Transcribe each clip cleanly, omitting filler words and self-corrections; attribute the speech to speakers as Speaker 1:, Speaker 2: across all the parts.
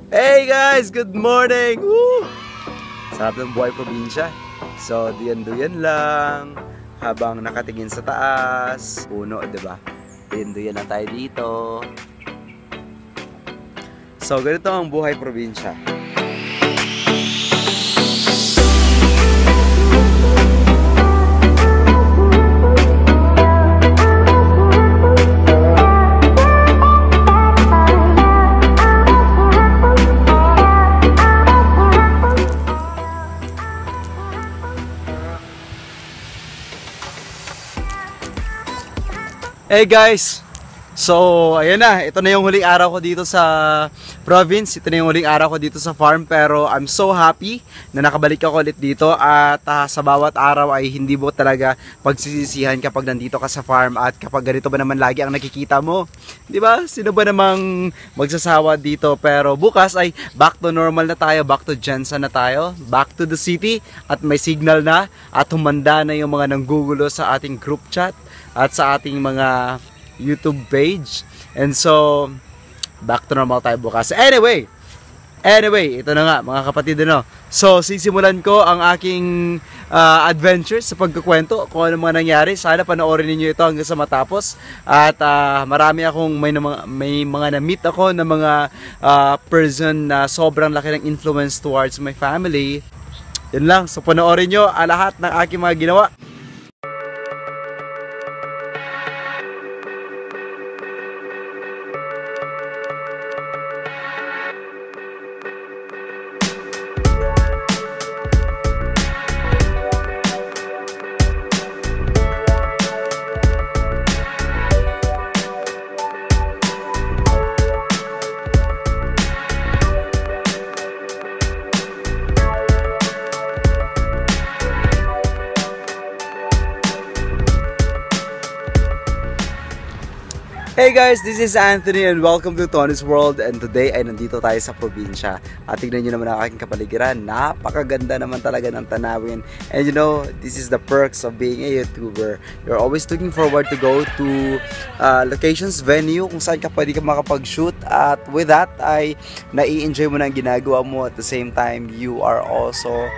Speaker 1: Hey guys! Good morning! Woo! Sarap ng buhay probinsya. So, duyan-duyan lang. Habang nakatingin sa taas. Puno, diba? Duyan-duyan lang tayo dito. So, ganito ang buhay probinsya. Hey guys! So, ayan na. Ito na yung huling araw ko dito sa province. Ito na yung huling araw ko dito sa farm. Pero I'm so happy na nakabalik ako ulit dito. At sa bawat araw ay hindi mo talaga pagsisisihan kapag nandito ka sa farm. At kapag ganito ba naman lagi ang nakikita mo. Diba? Sino ba namang magsasawa dito? Pero bukas ay back to normal na tayo. Back to Jensen na tayo. Back to the city. At may signal na. At humanda na yung mga nanggugulo sa ating group chat. At sa ating mga YouTube page. And so, back to normal tayo bukas. Anyway, ito na nga mga kapatid, no? So, sisimulan ko ang aking adventure sa pagkukwento kung ano mga nangyari. Sana panoorin niyo ito hanggang sa matapos. At marami akong may mga na-meet ako na mga person na sobrang laki ng influence towards my family. Yun lang. So, panoorin nyo lahat ng aking mga ginawa. Hey guys, this is Anthony and welcome to Tony's World. And today ay nandito tayo sa probinsya. At tignan nyo naman ang aking kapaligiran. Napakaganda naman talaga ng tanawin. And you know, this is the perks of being a YouTuber. You're always looking forward to go to locations, venue, kung saan ka pwede ka makapag-shoot. At with that, ay nai-enjoy mo na ang ginagawa mo. At the same time, you are also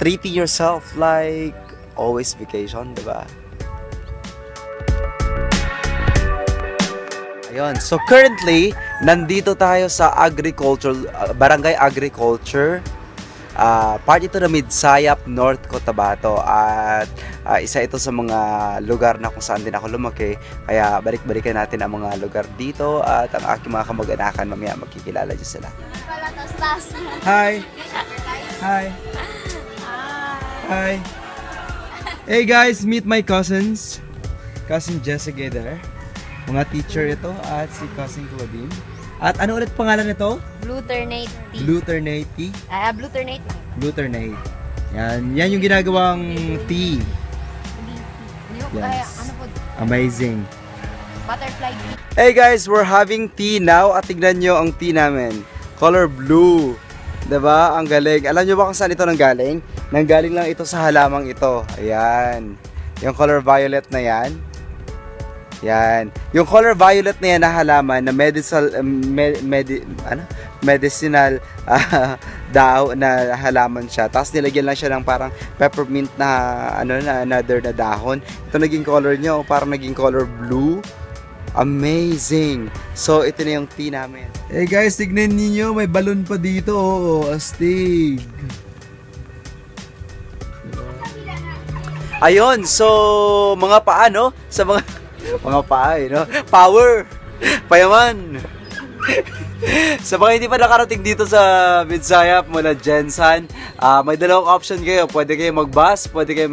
Speaker 1: treating yourself like always vacation, diba? Ayun. So currently, nandito tayo sa Barangay Agriculture. Part ito na Midsayap, North Cotabato. At isa ito sa mga lugar na kung saan din ako lumaki. Kaya balik-balikan natin ang mga lugar dito. At ang aking mga kamag-anakan, mamaya magkikilala dyan sila. Hi! Hi! Hi! Hey guys, meet my cousins. Cousin Jessica there. Mga teacher ito at si Cousin Claudine. At ano ulit pangalan nito?
Speaker 2: Bluternate tea.
Speaker 1: Bluternate tea?
Speaker 2: Bluternate.
Speaker 1: Bluternate. Yan yung ginagawang tea. Yes. Amazing.
Speaker 2: Butterfly tea.
Speaker 1: Hey guys, we're having tea now at tignan nyo ang tea namin. Color blue. Diba? Ang galing. Alam nyo ba kung saan ito nanggaling? Nanggaling lang ito sa halamang ito. Ayan. Yung color violet na yan. Yan. Yung color violet na yan na halaman na medicinal daw na halaman siya. Tapos nilagyan lang siya ng parang peppermint na another na dahon. Ito naging color niya, parang naging color blue. Amazing. So ito na yung tea namin. Hey guys, tignan niyo, may balon pa dito. Oh, astig. Ayun, so mga paano sa mga paay, no? Power! Payaman! Sa mga hindi pa nakarating dito sa Midsayap mula Jensen, may dalawang option kayo. Pwede kayo mag-bus, pwede kayo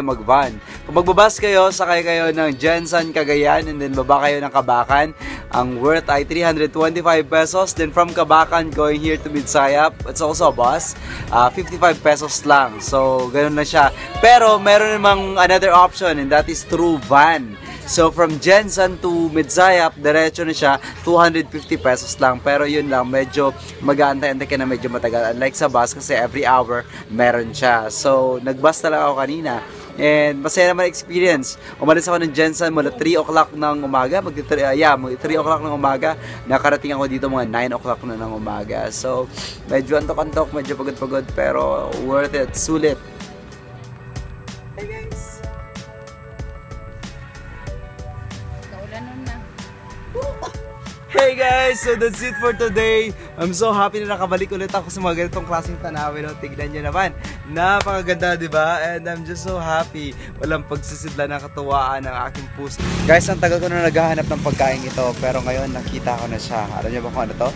Speaker 1: mag-van. Kung magbabus kayo, sakay kayo ng Jensen, Cagayan, and then baba kayo ng Kabakan. Ang worth ay 325 pesos. Then from Kabakan, going here to Midsayap, it's also a bus, 55 pesos lang. So, ganun na siya. Pero, meron namang another option, and that is through van. So from Jensen to Midsayap, diretso na siya, 250 pesos lang. Pero yun lang, medyo mag-aantay-antay ka na medyo matagal. Unlike sa bus kasi every hour meron siya. So nag-bus talaga ako kanina. And masaya naman experience. Umalis ako ng Jensen mula 3 o'clock ng umaga. Mag 3 o'clock ng umaga. Nakarating ako dito mga 9 o'clock na ng umaga. So, medyo antok-antok, medyo pagod-pagod, pero worth it. Sulit. Hey guys!
Speaker 2: Naulanon na.
Speaker 1: Hey guys! So that's it for today. I'm so happy na nakabalik ulit ako sa mga ganitong klaseng tanawin. No? Tignan nyo naman. Napakaganda, di ba? And I'm just so happy. Walang pagsisidla ng katuwaan ng aking puso. Guys, ang tagal ko na naghahanap ng pagkain ito. Pero ngayon, nakita ko na siya. Alam niyo ba kung ano to?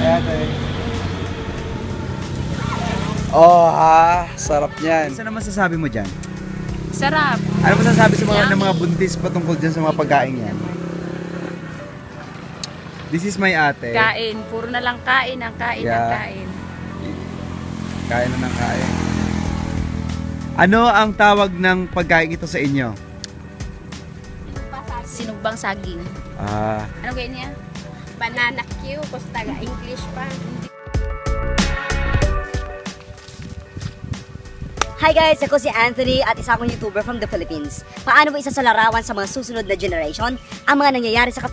Speaker 1: Ayan, oh ha, sarap niyan. Ano naman sasabi mo dyan?
Speaker 2: Sarap.
Speaker 1: Ano masasabi sa mga, ng mga buntis patungkol dyan sa mga pagkain yan? This is my ate.
Speaker 2: Kain. Puro na lang kain. Ang kain, ang
Speaker 1: Yeah.
Speaker 2: kain.
Speaker 1: Kain na ng kain. Ano ang tawag ng pagkain ito sa inyo?
Speaker 2: Sinugbang saging.
Speaker 1: Ah,
Speaker 2: Ano kayo niya?
Speaker 3: Banana Q, kasi taga English pa.
Speaker 4: Hi guys! Ako si Anthony at isa akong YouTuber from the Philippines. Paano mo isa sa larawan sa mga susunod na generation ang mga nangyayari sa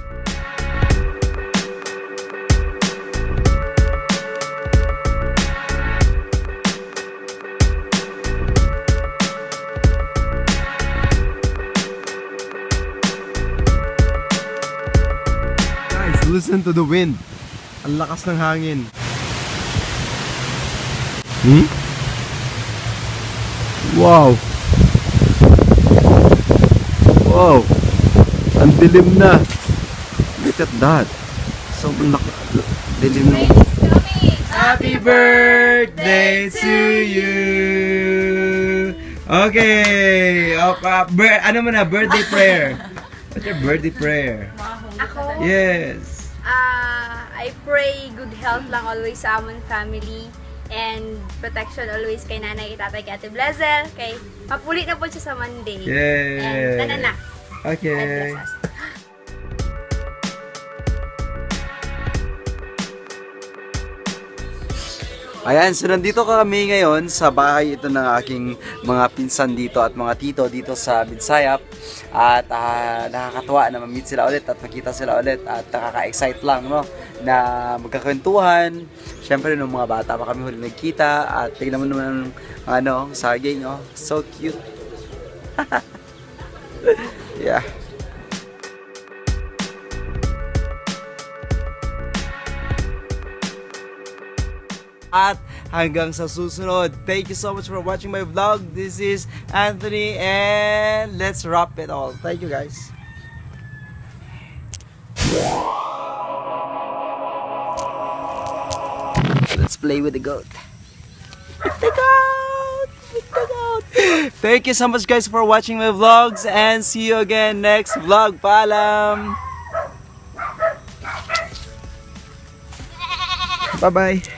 Speaker 5: Guys, listen to the wind. Ang lakas ng hangin. Wow! Wow! Ang dilim na. Look at that. Sobrang dilim na.
Speaker 1: Happy birthday to you! Okay! Ano mo na? Birthday prayer. What's your birthday prayer?
Speaker 3: Ako,
Speaker 1: Yes!
Speaker 3: I pray good health lang always sa amon family and protection always kay nanay, kay tatay, kay ate Blazel, kay mapuli na po siya sa Monday.
Speaker 1: Yay!
Speaker 3: And nanana.
Speaker 1: Okay.
Speaker 3: God bless us.
Speaker 1: Ayan, so nandito kami ngayon sa bahay ito ng aking mga pinsan dito at mga tito dito sa Binsayap. At nakakatuwa na ma-meet sila ulit at makita sila ulit at nakaka-excite lang, no, na magkakwentuhan. Siyempre, nung mga bata pa kami huli nagkita at tignan mo naman ang saging, oh, so cute. Yeah. At hanggang sa susunod. Thank you so much for watching my vlog. This is Anthony and let's wrap it all. Thank you guys. Let's play with the goat. The goat! The goat! Thank you so much guys for watching my vlogs and see you again next vlog. Paalam! Bye-bye!